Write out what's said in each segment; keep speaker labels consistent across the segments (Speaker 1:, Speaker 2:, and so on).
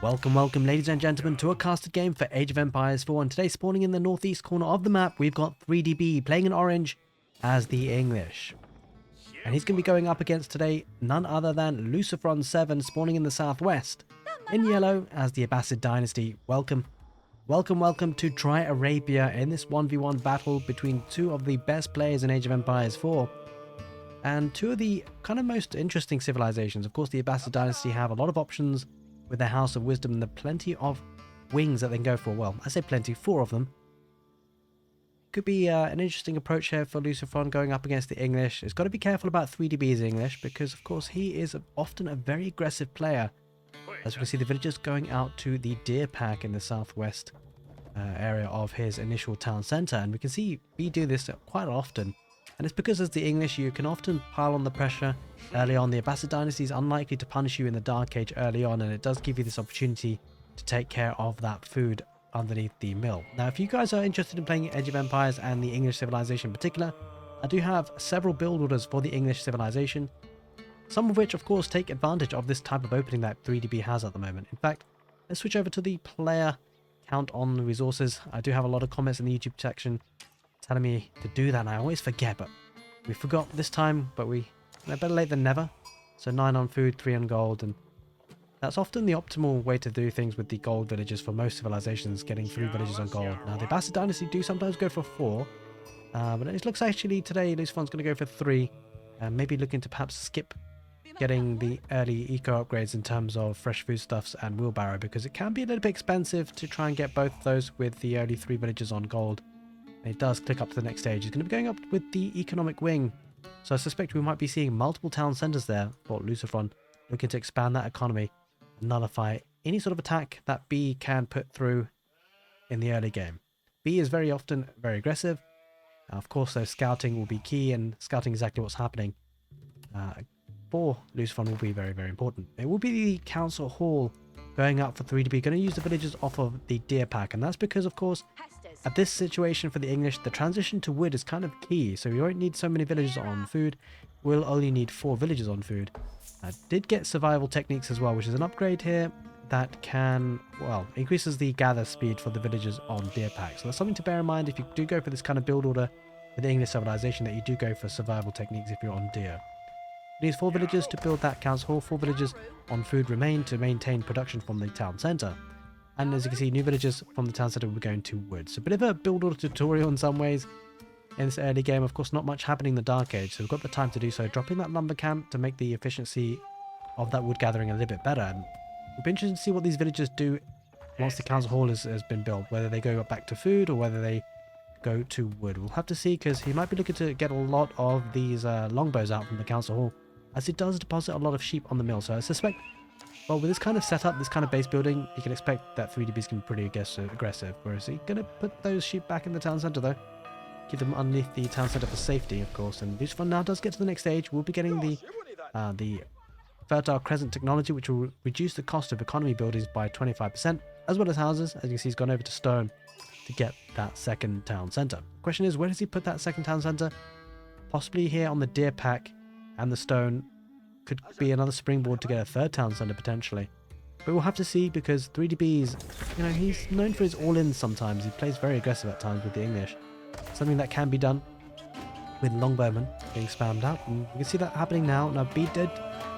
Speaker 1: Welcome ladies and gentlemen to a casted game for Age of Empires 4, and today spawning in the northeast corner of the map we've got 3DB playing in orange as the English. And he's going to be going up against today none other than Lucifron 7 spawning in the southwest, in yellow as the Abbasid dynasty. Welcome to Try Arabia in this 1v1 battle between two of the best players in Age of Empires 4. And two of the kind of most interesting civilizations. Of course, the Abbasid dynasty have a lot of options with their House of Wisdom and the plenty of wings that they can go for. Well, I say plenty, 4 of them. Could be an interesting approach here for Lucifron going up against the English. It's got to be careful about 3DB's English because, of course, he is often a very aggressive player. As we can see, the villagers going out to the deer pack in the southwest area of his initial town centre. And we can see we do this quite often. And it's because as the English, you can often pile on the pressure early on. The Abbasid dynasty is unlikely to punish you in the Dark Age early on, and it does give you this opportunity to take care of that food underneath the mill. Now, if you guys are interested in playing Age of Empires and the English civilization in particular, I do have several build orders for the English civilization, some of which, of course, take advantage of this type of opening that 3DB has at the moment. In fact, let's switch over to the player count on the resources. I do have a lot of comments in the YouTube section telling me to do that, and I always forget, but we forgot this time, but better late than never. So 9 on food, 3 on gold, and that's often the optimal way to do things with the gold villages for most civilizations, getting 3 villages on gold. Now, the Abbasid dynasty do sometimes go for 4, but it looks actually today Lucifron's going to go for 3, and maybe looking to perhaps skip getting the early eco upgrades in terms of fresh foodstuffs and wheelbarrow, because it can be a little bit expensive to try and get both of those with the early 3 villages on gold. It does click up to the next stage. He's going to be going up with the economic wing. So I suspect we might be seeing multiple town centers there for Lucifron, looking to expand that economy and nullify any sort of attack that B can put through in the early game. B is very often very aggressive. Of course, though, scouting will be key, and scouting exactly what's happening for Lucifron will be very, very important. It will be the council hall going up for 3DB, going to use the villagers off of the deer pack, and that's because, of course, at this situation for the English, the transition to wood is kind of key, so you won't need so many villagers on food. We'll only need 4 villagers on food. I did get survival techniques as well, which is an upgrade here that can, well, increases the gather speed for the villagers on deer pack. So that's something to bear in mind if you do go for this kind of build order with the English civilization, that you do go for survival techniques if you're on deer. It needs 4 villagers to build that council hall. 4 villagers on food remain to maintain production from the town centre. And as you can see, new villagers from the town centre will be going to wood. So a bit of a build order tutorial in some ways in this early game. Of course, not much happening in the Dark Age, so we've got the time to do so. Dropping that lumber camp to make the efficiency of that wood gathering a little bit better. And it'll be interesting to see what these villagers do once the council hall has been built, whether they go back to food or whether they go to wood. We'll have to see, because he might be looking to get a lot of these longbows out from the council hall, as it does deposit a lot of sheep on the mill. So I suspect, well, with this kind of setup, this kind of base building, you can expect that 3DB's going to be pretty aggressive. Whereas he's going to put those sheep back in the town centre, though. Keep them underneath the town centre for safety, of course. And Lucifron now does get to the next stage. We'll be getting the Fertile Crescent technology, which will reduce the cost of economy buildings by 25%, as well as houses. As you can see, he's gone over to stone to get that second town centre. Question is, where does he put that second town centre? Possibly here on the deer pack, and the stone could be another springboard to get a third town centre potentially. But we'll have to see, because 3DB's, he's known for his all-ins sometimes. He plays very aggressive at times with the English. Something that can be done with longbowmen being spammed out. And you can see that happening now. Now, B did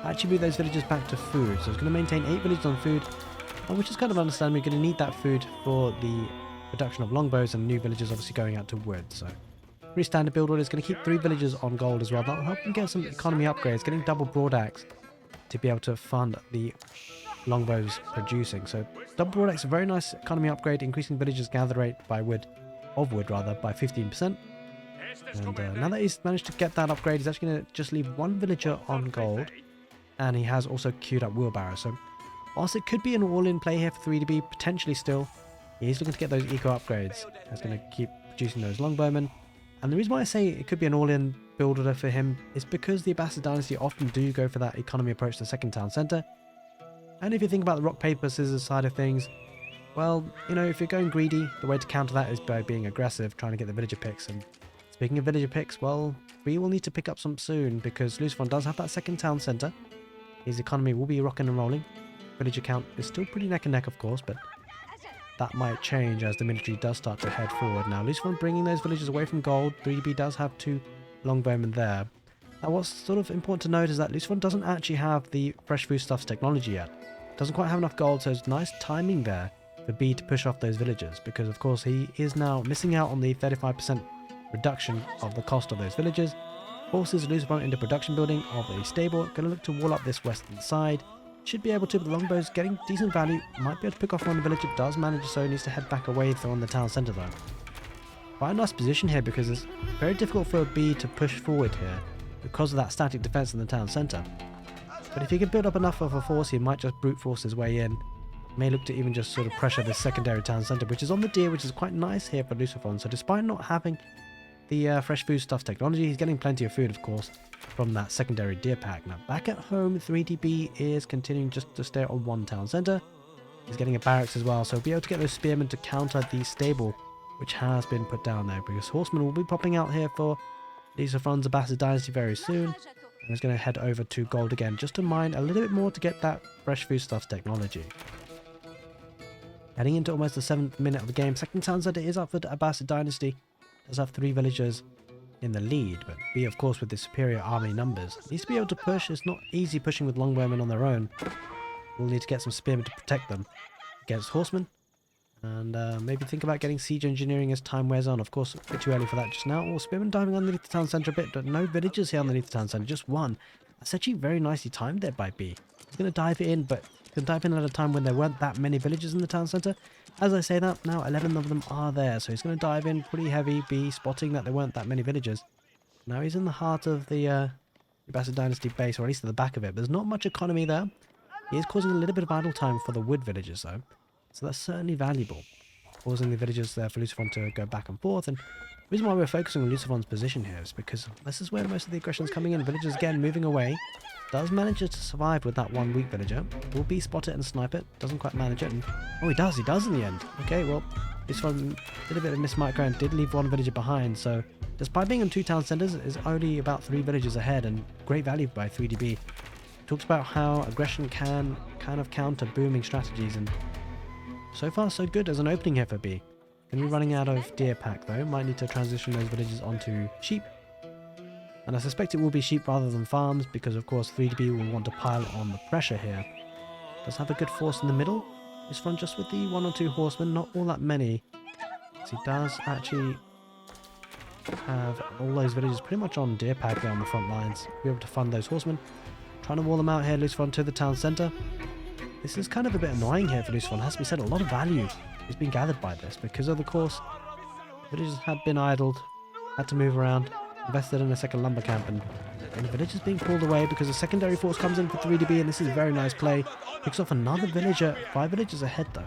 Speaker 1: actually move those villagers back to food. So it's going to maintain 8 villagers on food, which is kind of understandable. We're going to need that food for the production of longbows, and new villagers obviously going out to wood. So pretty standard build order. Is going to keep 3 villagers on gold as well. That'll help him get some economy upgrades, getting double broadaxe to be able to fund the longbows producing. So double broadaxe, a very nice economy upgrade, increasing villagers gather rate by wood by 15%. And now that he's managed to get that upgrade, he's actually going to just leave 1 villager on gold, and he has also queued up wheelbarrow. So whilst it could be an all-in play here for 3DB, potentially still, he's looking to get those eco upgrades. He's going to keep producing those longbowmen. And the reason why I say it could be an all-in build order for him is because the Abbasid dynasty often do go for that economy approach to the second town centre. And if you think about the rock, paper, scissors side of things, well, if you're going greedy, the way to counter that is by being aggressive, trying to get the villager picks. And speaking of villager picks, well, we will need to pick up some soon, because Lucifron does have that second town centre. His economy will be rocking and rolling. villager count is still pretty neck and neck, of course, but that might change as the military does start to head forward. Now, Lucifron bringing those villagers away from gold. 3DB does have 2 longbowmen there. Now, what's sort of important to note is that Lucifron doesn't actually have the fresh foodstuffs technology yet. Doesn't quite have enough gold, so it's nice timing there for B to push off those villagers, because of course he is now missing out on the 35% reduction of the cost of those villagers. Forces Lucifron into production building of a stable. Going to look to wall up this western side. Should be able to, but the longbow's getting decent value. Might be able to pick off one villager. Does manage so, needs to head back away if they're on the town centre though. Quite a nice position here because it's very difficult for B to push forward here because of that static defence in the town centre. But if he can build up enough of a force, he might just brute force his way in. May look to even just sort of pressure this secondary town centre, which is on the deer, which is quite nice here for Lucifron. So despite not having the fresh foodstuff technology, he's getting plenty of food, of course, from that secondary deer pack. Now, back at home, 3DB is continuing just to stay on one town centre. He's getting a barracks as well, so he'll be able to get those spearmen to counter the stable, which has been put down there, because horsemen will be popping out here for Lucifron's abbasid dynasty very soon. And he's going to head over to gold again, just to mine a little bit more to get that fresh foodstuffs technology. Heading into almost the 7th minute of the game, second town centre is up for the abbasid dynasty. Does have 3 villagers in the lead, but B, of course, with the superior army numbers, needs to be able to push. It's not easy pushing with longbowmen on their own. We'll need to get some spearmen to protect them against horsemen, and maybe think about getting siege engineering as time wears on. Of course, a bit too early for that just now. Oh, spearmen diving underneath the town centre a bit, but no villagers here underneath the town centre, just one. That's actually very nicely timed there by B. He's going to dive in, but he's going to dive in at a time when there weren't that many villagers in the town centre. As I say that, now 11 of them are there, so he's going to dive in pretty heavy. B spotting that there weren't that many villagers. Now he's in the heart of the abbasid dynasty base, or at least at the back of it. But there's not much economy there. He is causing a little bit of idle time for the wood villagers, though. So that's certainly valuable, causing the villagers there for Lucifron to go back and forth. And the reason why we're focusing on Lucifron's position here is because this is where most of the aggression is coming in. Villagers again moving away. Does manage to survive with that one weak villager. Will be spot it and snipe it. Doesn't quite manage it. And, oh, he does in the end. Okay, well, Lucifron did a bit of mismicro and did leave one villager behind. So despite being on 2 town centres, is only about 3 villagers ahead, and great value by 3DB. Talks about how aggression can kind of counter booming strategies, and so far so good as an opening here for B. Going to be running out of deer pack though. Might need to transition those villagers onto sheep. And I suspect it will be sheep rather than farms, because of course 3DB will want to pile on the pressure here. Does have a good force in the middle. This one just with the 1 or 2 horsemen, not all that many. So he does actually have all those villagers pretty much on deer pack there on the front lines. Be able to fund those horsemen. Trying to wall them out here, Lucifron to the town centre. This is kind of a bit annoying here for Lucifron. Has to be said, a lot of value has been gathered by this, because of the course villagers had been idled, had to move around. Invested in a second lumber camp, and the village is being pulled away because a secondary force comes in for 3DB, and this is a very nice play. Picks off another villager. 5 villagers ahead though.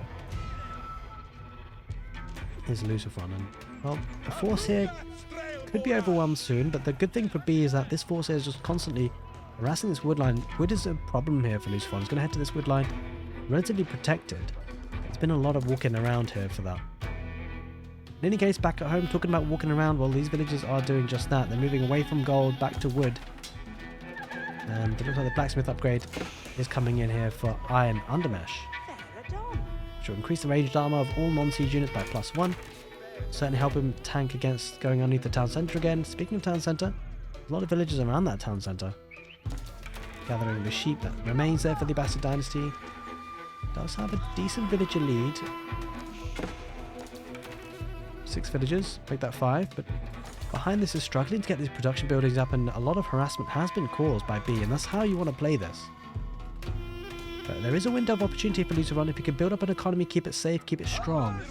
Speaker 1: Here's Lucifron, and well, the force here could be overwhelmed soon, but the good thing for B is that this force here is just constantly harassing this wood line. Wood is a problem here for Lucifron. He's going to head to this wood line, relatively protected. There's been a lot of walking around here for that. In any case, back at home, talking about walking around, well, these villagers are doing just that. They're moving away from gold, back to wood. And it looks like the blacksmith upgrade is coming in here for iron undermesh, which will increase the ranged armor of all non-siege units by +1. Certainly help him tank against going underneath the town centre again. Speaking of town centre, there's a lot of villagers around that town centre. Gathering the sheep that remains there for the abbasid dynasty. Does have a decent villager lead. 6 villagers, make that 5, but behind this is struggling to get these production buildings up, and a lot of harassment has been caused by B, and that's how you want to play this. But there is a window of opportunity for Lucifron. If he can build up an economy, keep it safe, keep it strong,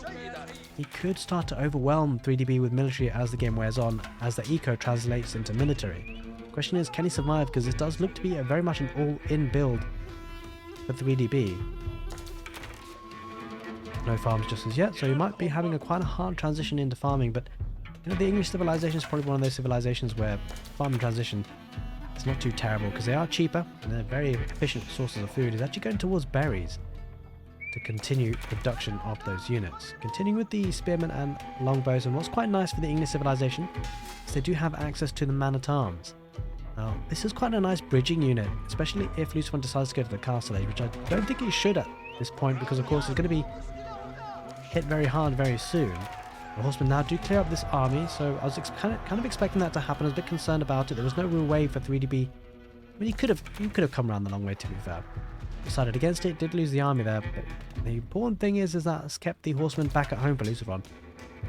Speaker 1: he could start to overwhelm 3DB with military as the game wears on, as the eco translates into military. The question is, can he survive, because this does look to be very much an all-in build for 3DB. No farms just as yet, so he might be having quite a hard transition into farming, but you know, the English civilization is probably one of those civilizations where farming transition is not too terrible, because they are cheaper and they're very efficient sources of food. He's actually going towards berries to continue production of those units. Continuing with the spearmen and longbows, and what's quite nice for the English civilization is they do have access to the man-at-arms. Now, this is quite a nice bridging unit, especially if lucifron decides to go to the castle age, which I don't think he should at this point, because of course he's going to be hit very hard very soon. The horsemen now do clear up this army, so I was kind of expecting that to happen. I was a bit concerned about it. There was no real way for 3DB. I mean, you could have come around the long way, to be fair. Decided against it, did lose the army there, but the important thing is that it's kept the horsemen back at home for lucifron.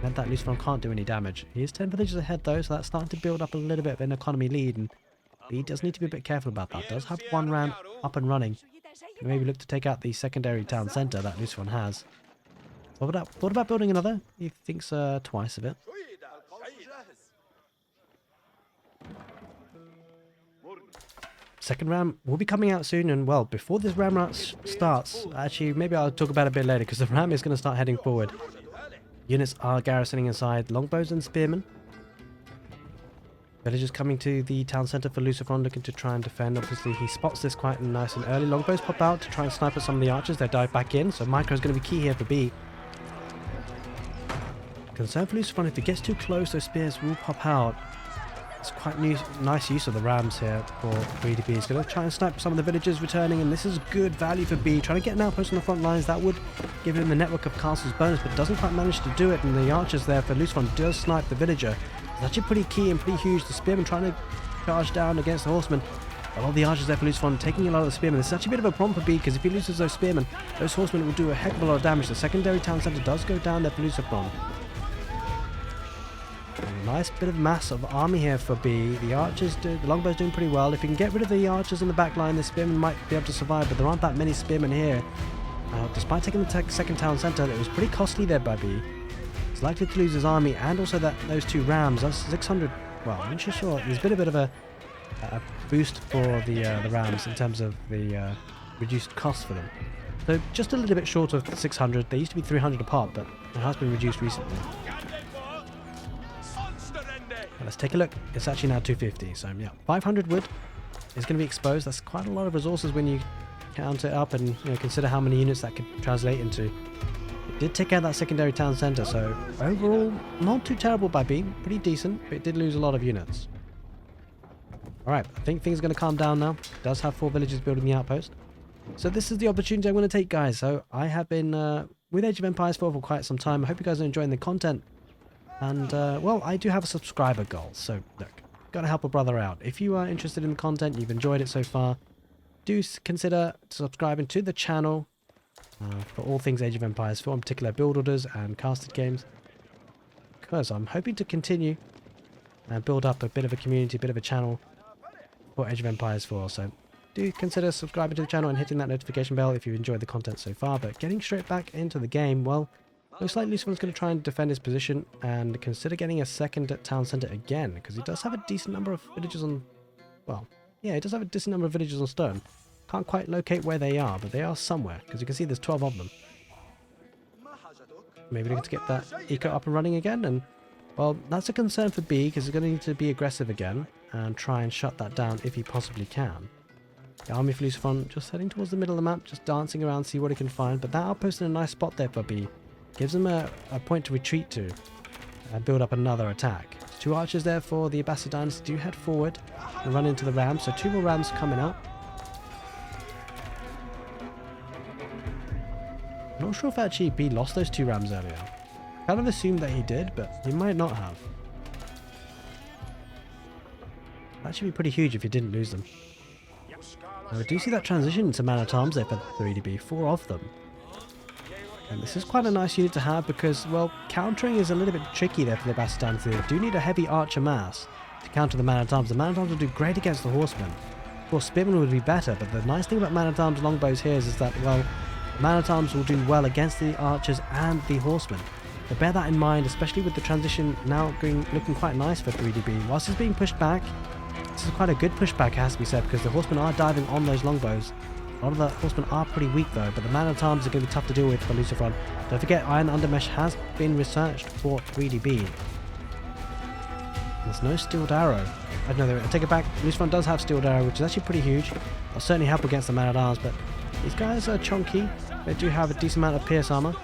Speaker 1: Meant that lucifron can't do any damage. He is 10 villages ahead though, so that's starting to build up a little bit of an economy lead, and he does need to be a bit careful about that. Does have one ram up and running. Maybe look to take out the secondary town centre that lucifron has. Thought about building another? He thinks twice of it. Second ram will be coming out soon, and well, before this ram route starts, actually maybe I'll talk about it a bit later, because the ram is going to start heading forward. Units are garrisoning inside, longbows and spearmen. Villagers coming to the town centre for lucifron, looking to try and defend. Obviously he spots this quite nice and early. Longbows pop out to try and snipe at some of the archers. They dive back in, so micro is going to be key here for B. Concern for lucifron, if it gets too close, those spears will pop out. It's quite nice use of the rams here for 3DB. He's going to try and snipe some of the villagers returning, and this is good value for B. Trying to get an outpost on the front lines, that would give him the network of castles bonus, but doesn't quite manage to do it, and the archers there for lucifron does snipe the villager. It's actually pretty key and pretty huge. The spearmen trying to charge down against the horsemen. A lot of the archers there for lucifron taking a lot of the spearmen. This is actually a bit of a problem for B, because if he loses those spearmen, those horsemen will do a heck of a lot of damage. The secondary town centre does go down there for lucifron. A nice bit of mass of army here for B. The archers, the longbows doing pretty well. If you can get rid of the archers in the back line, the spearmen might be able to survive, but there aren't that many spearmen here. Despite taking the second town centre, it was pretty costly there by B. He's likely to lose his army, and also those two rams. That's 600. Well, I'm not sure. There's a bit of a boost for the rams in terms of the reduced cost for them. So just a little bit short of 600. They used to be 300 a pop, but it has been reduced recently. Let's take a look. It's actually now 250, so yeah, 500 wood is going to be exposed. That's quite a lot of resources when you count it up and consider how many units that could translate into. It did take out that secondary town centre, so overall not too terrible by B. Pretty decent, but it did lose a lot of units. Alright, I think things are going to calm down now. It does have 4 villages building the outpost. So this is the opportunity I'm going to take, guys. So I have been with Age of Empires 4 for quite some time. I hope you guys are enjoying the content. And, well, I do have a subscriber goal, so look, gotta help a brother out. If you are interested in the content, you've enjoyed it so far, do consider subscribing to the channel for all things Age of Empires 4, in particular build orders and casted games, because I'm hoping to continue and build up a bit of a community, a bit of a channel for Age of Empires 4, so do consider subscribing to the channel and hitting that notification bell if you enjoyed the content so far. But getting straight back into the game, well, looks like lucifron's going to try and defend his position and consider getting a second town centre again, because he does have a decent number of villages on, well, yeah, he does have a decent number of villages on stone. Can't quite locate where they are, but they are somewhere, because you can see there's 12 of them. Maybe looking to get that eco up and running again, and, well, that's a concern for B, because he's going to need to be aggressive again and try and shut that down if he possibly can. The army for lucifron just heading towards the middle of the map, just dancing around, see what he can find, but that outpost in a nice spot there for B. Gives them a point to retreat to and build up another attack. 2 archers there for the Abbasid dynasty do head forward and run into the rams, so 2 more rams coming up. I'm not sure if actually B lost those 2 rams earlier. Kind of assumed that he did, but he might not have. That should be pretty huge if he didn't lose them. Now we do see that transition into man-at-arms there for 3DB, 4 of them. And this is quite a nice unit to have because, well, countering is a little bit tricky there for the Abbasid dynasty. They do need a heavy archer mass to counter the man-at-arms. The man-at-arms will do great against the horsemen. Of course, spearmen would be better, but the nice thing about man-at-arms longbows here is that, well, man-at-arms will do well against the archers and the horsemen. So bear that in mind, especially with the transition now looking quite nice for 3DB. Whilst it's being pushed back, this is quite a good pushback, it has to be said, because the horsemen are diving on those longbows. A lot of the horsemen are pretty weak though, but the man-at-arms are going to be tough to deal with for lucifron. Don't forget, Iron Undermesh has been researched for 3DB. There's no Steeled Arrow. I don't know, I take it back, lucifron does have Steeled Arrow, which is actually pretty huge. It'll certainly help against the man-at-arms, but these guys are chunky. They do have a decent amount of pierce armor.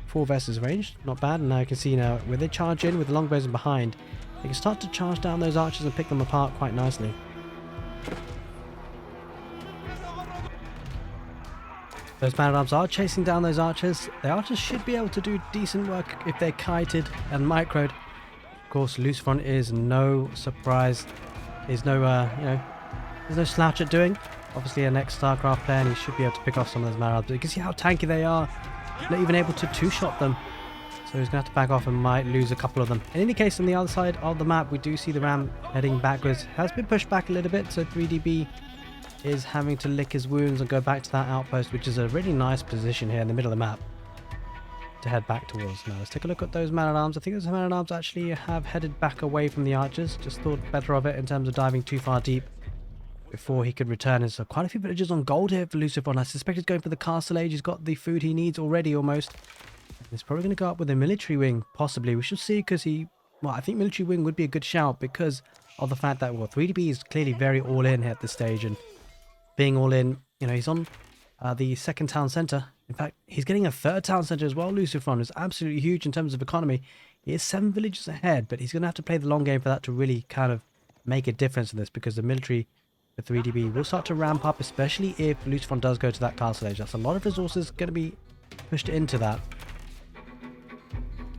Speaker 1: 4 versus ranged, not bad. And now you can see now, where they charge in with the longbows in behind, They can start to charge down those archers and pick them apart quite nicely. Those man-at-arms are chasing down those archers. The archers should be able to do decent work if they're kited and microed. Of course, lucifron is no surprise. There's no, there's no slouch at doing. Obviously, an ex-StarCraft player, and he should be able to pick off some of those man-at-arms. You can see how tanky they are. Not even able to two-shot them. So he's going to have to back off and might lose a couple of them. In any case, on the other side of the map, we do see the ram heading backwards. Has been pushed back a little bit, so 3DB is having to lick his wounds and go back to that outpost, which is a really nice position here in the middle of the map to head back towards. Now let's take a look at those man-at-arms. I think those man-at-arms actually have headed back away from the archers. Just thought better of it in terms of diving too far deep before he could return. There's quite a few villagers on gold here for lucifron. I suspect he's going for the castle age. He's got the food he needs already almost. He's probably going to go up with a military wing, possibly. We should see, because I think military wing would be a good shout because of the fact that, well, 3DB is clearly very all in at this stage, and being all in, he's on the second town centre. In fact, he's getting a third town centre as well. Lucifron is absolutely huge in terms of economy. He is 7 villages ahead, but he's going to have to play the long game for that to really kind of make a difference in this, because the military for 3DB will start to ramp up, especially if lucifron does go to that castle age. That's a lot of resources going to be pushed into that.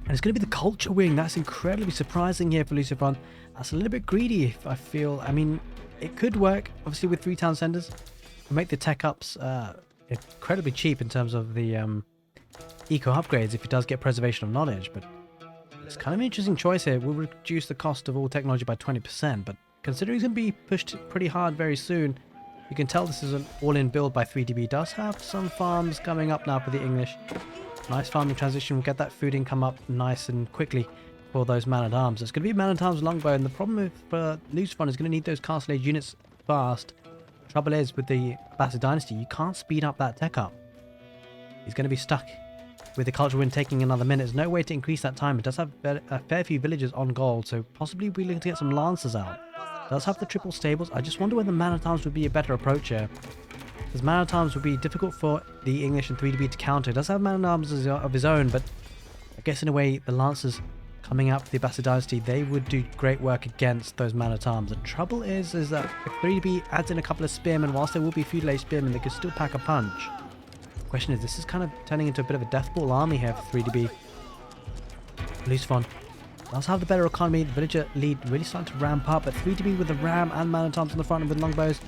Speaker 1: And it's going to be the culture wing. That's incredibly surprising here for lucifron. That's a little bit greedy, I feel. I mean, it could work, obviously, with 3 town centers. Make the tech ups incredibly cheap in terms of the eco upgrades if it does get preservation of knowledge. But it's kind of an interesting choice here. It will reduce the cost of all technology by 20%. But considering he's going to be pushed pretty hard very soon, you can tell this is an all-in build by 3DB. Does have some farms coming up now for the English. Nice farming transition. We'll get that food income up nice and quickly for those man-at-arms. It's going to be man-at-arms longbow, and the problem with lucifron is going to need those castle age units fast. The trouble is, with the abbasid dynasty, you can't speed up that tech up. He's going to be stuck with the culture wind taking another minute. There's no way to increase that time. It does have a fair few villagers on gold, so possibly we're looking to get some lancers out. It does have the triple stables. I just wonder whether man-at-arms would be a better approach here, because man-at-arms would be difficult for the English and 3DB to counter. It does have man-at-arms of his own, but I guess in a way the lancers coming out for the abbasid dynasty, they would do great work against those man-at-arms. The trouble is that if 3DB adds in a couple of spearmen, whilst there will be feudal age spearmen, they could still pack a punch. The question is, this is kind of turning into a bit of a death ball army here for 3DB. lucifron does have the better economy. The villager lead really starting to ramp up, but 3DB with the ram and man-at-arms on the front and with longbows,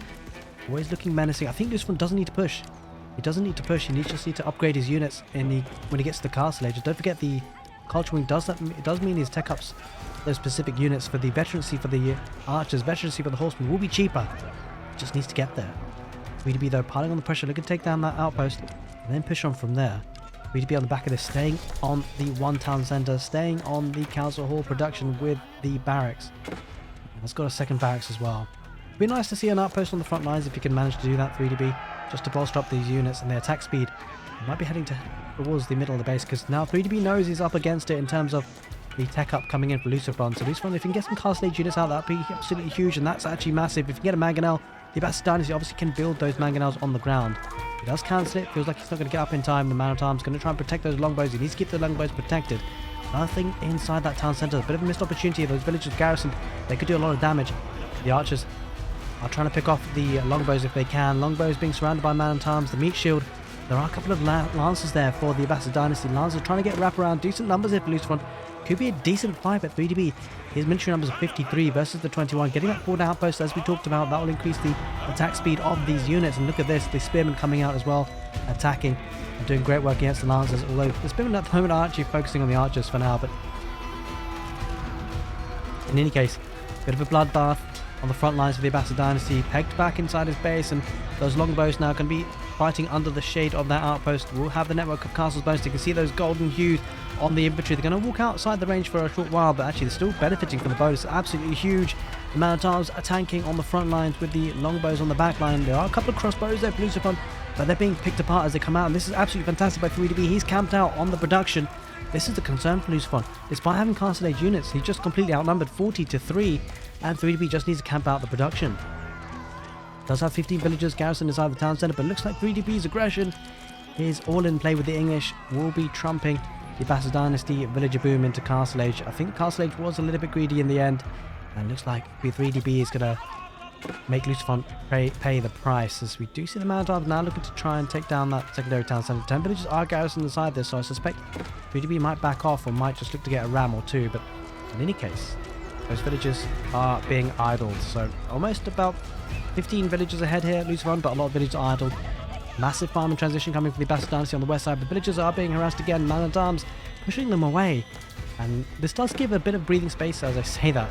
Speaker 1: always looking menacing. I think lucifron doesn't need to push. He doesn't need to push. He just needs to upgrade his units when he gets to the castle age. Don't forget, the culture wing does mean his tech ups, those specific units for the veterancy for the archers, veterancy for the horsemen will be cheaper. Just needs to get there. 3DB though piling on the pressure, looking to take down that outpost and then push on from there. 3DB on the back of this, staying on the 1 town centre, staying on the council hall production with the barracks. And it's got a second barracks as well. It'd be nice to see an outpost on the front lines if you can manage to do that, 3DB, just to bolster up these units and their attack speed. He might be heading towards the middle of the base, because now 3DB knows he's up against it in terms of the tech up coming in for lucifron. So lucifron, if you can get some castle age units out, that'd be absolutely huge, and that's actually massive. If you get a mangonel, the abbasid dynasty obviously can build those mangonels on the ground. He does cancel it, feels like he's not going to get up in time. The man-at-arms going to try and protect those longbows. He needs to keep the longbows protected. Nothing inside that town centre. A bit of a missed opportunity. Those villagers garrisoned, they could do a lot of damage. The archers are trying to pick off the longbows if they can. Longbows being surrounded by man-at-arms. The meat shield. There are a couple of lancers there for the abbasid dynasty. Lancers trying to get wrap around. Decent numbers here for lucifron. Could be a decent fight at 3DB. His military numbers are 53 versus the 21. Getting that forward outpost, as we talked about, that will increase the attack speed of these units. And look at this, the spearmen coming out as well, attacking and doing great work against the lancers. Although the spearmen at the moment are actually focusing on the archers for now. But in any case, bit of a bloodbath on the front lines for the abbasid dynasty. Pegged back inside his base, and those longbows now can be fighting under the shade of that outpost. We'll have the network of castles bonus. You can see those golden hues on the infantry. They're going to walk outside the range for a short while, but actually they're still benefiting from the bonus. Absolutely huge. The man-at-arms are tanking on the front lines with the longbows on the back line. There are a couple of crossbows there for lucifron, but they're being picked apart as they come out, and this is absolutely fantastic by 3DB. He's camped out on the production. This is the concern for lucifron. Despite having castle age units, he's just completely outnumbered 40-3, and 3DB just needs to camp out the production. Does have 15 villagers garrisoned inside the town centre, but looks like 3DB's aggression is all in play with the English. Will be trumping the Abbasid dynasty villager boom into Castle Age. I think Castle Age was a little bit greedy in the end, and looks like the 3DB is going to make lucifron pay the price, as we do see the man-at-arms now looking to try and take down that secondary town centre. 10 villages are garrisoned inside this, so I suspect 3DB might back off or might just look to get a ram or two, but in any case, those villages are being idled, so almost about 15 villages ahead here at lucifron, but a lot of villages are idled. Massive farming transition coming from the Abbasid dynasty on the west side. The villagers are being harassed again, man-at-arms pushing them away, and this does give a bit of breathing space as I say that.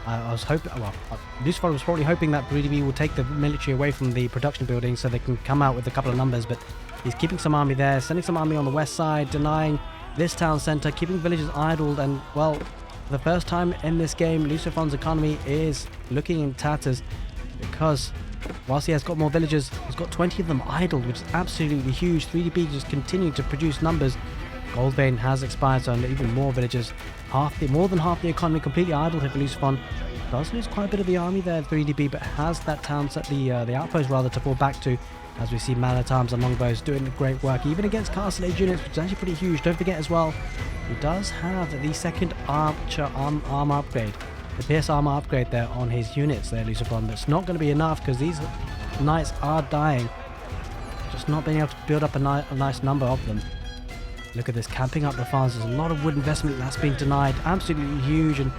Speaker 1: I was hoping, well, lucifron was probably hoping that 3DB will take the military away from the production buildings so they can come out with a couple of numbers, but he's keeping some army there, sending some army on the west side, denying this town centre, keeping villages idled, and, well, for the first time in this game, lucifron's economy is looking in tatters, because whilst he has got more villagers, he's got 20 of them idled, which is absolutely huge. 3DB just continuing to produce numbers. Gold vein has expired, so even more villagers. More than half the economy completely idled here for lucifron. Does lose quite a bit of the army there, 3DB, but has that town set, the outpost rather, to fall back to, as we see man-at-arms and longbows doing great work, even against Castle Age units, which is actually pretty huge. Don't forget as well, he does have the second archer armor upgrade, the pierce armor upgrade there on his units there, lucifron. That's not going to be enough because these knights are dying, just not being able to build up a nice number of them. Look at this, camping up the farms. There's a lot of wood investment that's been denied, absolutely huge, and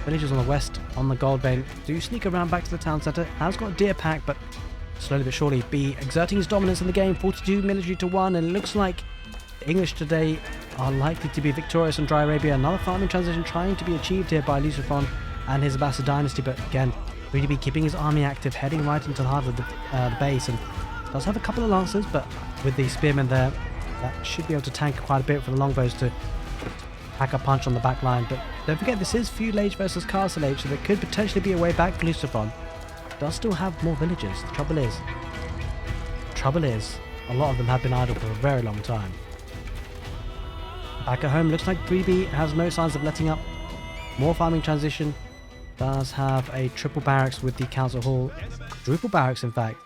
Speaker 1: villagers on the west on the gold vein do sneak around back to the town centre. Has got a deer pack, but slowly but surely be exerting his dominance in the game. 42 military to 1, and it looks like the English today are likely to be victorious on Dry Arabia. Another farming transition trying to be achieved here by lucifron and his Abbasid dynasty, but again, really be keeping his army active, heading right into the heart of the base, and does have a couple of lancers, but with the spearmen there, that should be able to tank quite a bit for the longbows to pack a punch on the back line. But don't forget, this is Feudal Age versus Castle Age, so there could potentially be a way back for lucifron. Does still have more villages. The trouble is, a lot of them have been idle for a very long time. Back at home, looks like 3B has no signs of letting up. More farming transition. Does have a triple barracks with the council hall. Quadruple barracks, in fact.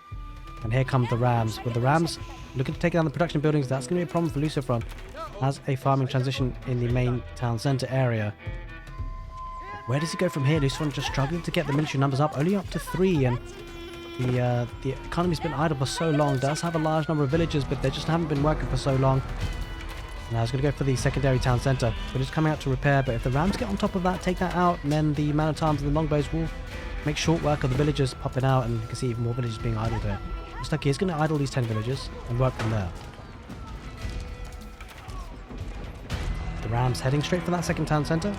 Speaker 1: And here come the rams. With the rams looking to take down the production buildings, that's going to be a problem for lucifron. Has a farming transition in the main town centre area. Where does he go from here? Lucifron just struggling to get the military numbers up, only up to 3, and the economy's been idle for so long. Does have a large number of villagers, but they just haven't been working for so long. Now he's going to go for the secondary town centre, but it's coming out to repair. But if the rams get on top of that, take that out, and then the man-at-arms and the longbows will make short work of the villagers popping out, and you can see even more villagers being idled here. Looks like he's going to idle these 10 villagers and work from there. The rams heading straight for that second town centre.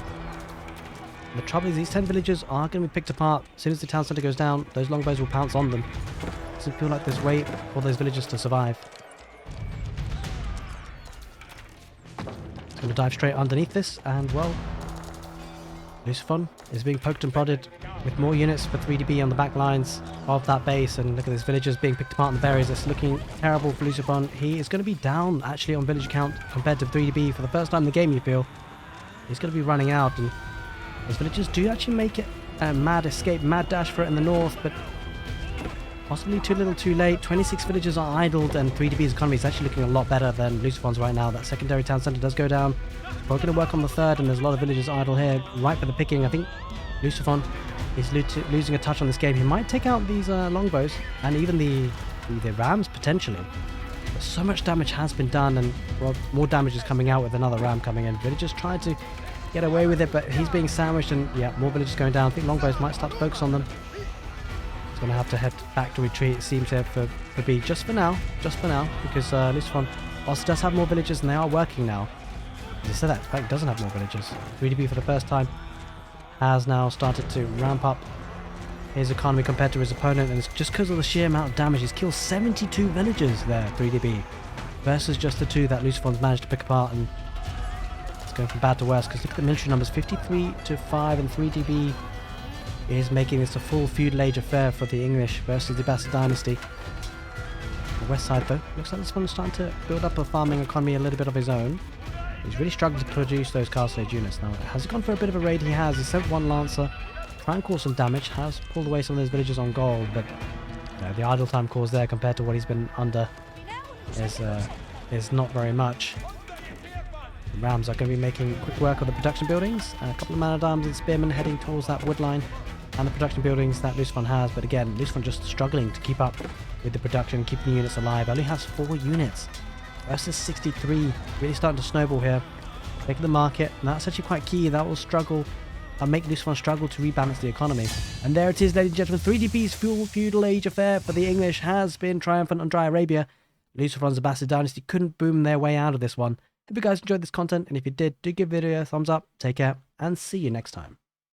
Speaker 1: The trouble is these 10 villagers are going to be picked apart. As soon as the town centre goes down, those longbows will pounce on them. Doesn't feel like there's way for those villagers to survive. It's going to dive straight underneath this, and well, lucifron is being poked and prodded with more units for 3DB on the back lines of that base, and look at these villagers being picked apart in the berries. It's looking terrible for lucifron. He is going to be down actually on village count compared to 3DB for the first time in the game, you feel. He's going to be running out, and those villagers do actually make it a mad escape, mad dash for it in the north, but possibly too little too late. 26 villagers are idled, and 3DB's economy is actually looking a lot better than lucifron's right now. That secondary town centre does go down. We're going to work on the third, and there's a lot of villagers idle here, right for the picking. I think lucifron is losing a touch on this game. He might take out these longbows and even the rams potentially. But so much damage has been done, and well, more damage is coming out with another ram coming in. Villagers trying to get away with it, but he's being sandwiched, and yeah, more villagers going down. I think longbows might start to focus on them. He's going to have to head back to retreat, it seems here for B, just for now, because lucifron also does have more villagers, and they are working now. As I said that, in fact, doesn't have more villagers. 3DB for the first time has now started to ramp up his economy compared to his opponent, and it's just because of the sheer amount of damage. He's killed 72 villagers there, 3DB, versus just the 2 that lucifron's managed to pick apart, and it's going from bad to worse, because look at the military numbers, 53 to 5, and 3DB is making this a full feudal age affair for the English versus the Abbasid dynasty. The west side though, looks like this one's starting to build up a farming economy a little bit of his own. He's really struggling to produce those Castle Age units now. Has he gone for a bit of a raid? He has. He sent one Lancer, try and cause some damage, has pulled away some of those villagers on gold, but the idle time caused there compared to what he's been under is not very much. The Rams are going to be making quick work of the production buildings. A couple of man-at-arms and spearmen heading towards that wood line and the production buildings that lucifron has. But again, lucifron just struggling to keep up with the production, keeping the units alive. Only has 4 units versus 63. Really starting to snowball here. Taking the market, and that's actually quite key. That will struggle and make lucifron struggle to rebalance the economy. And there it is, ladies and gentlemen. 3DB's feudal age affair for the English has been triumphant on Dry Arabia. Lucifron's Abbasid dynasty couldn't boom their way out of this one. Hope you guys enjoyed this content, and if you did, do give the video a thumbs up. Take care, and see you next time.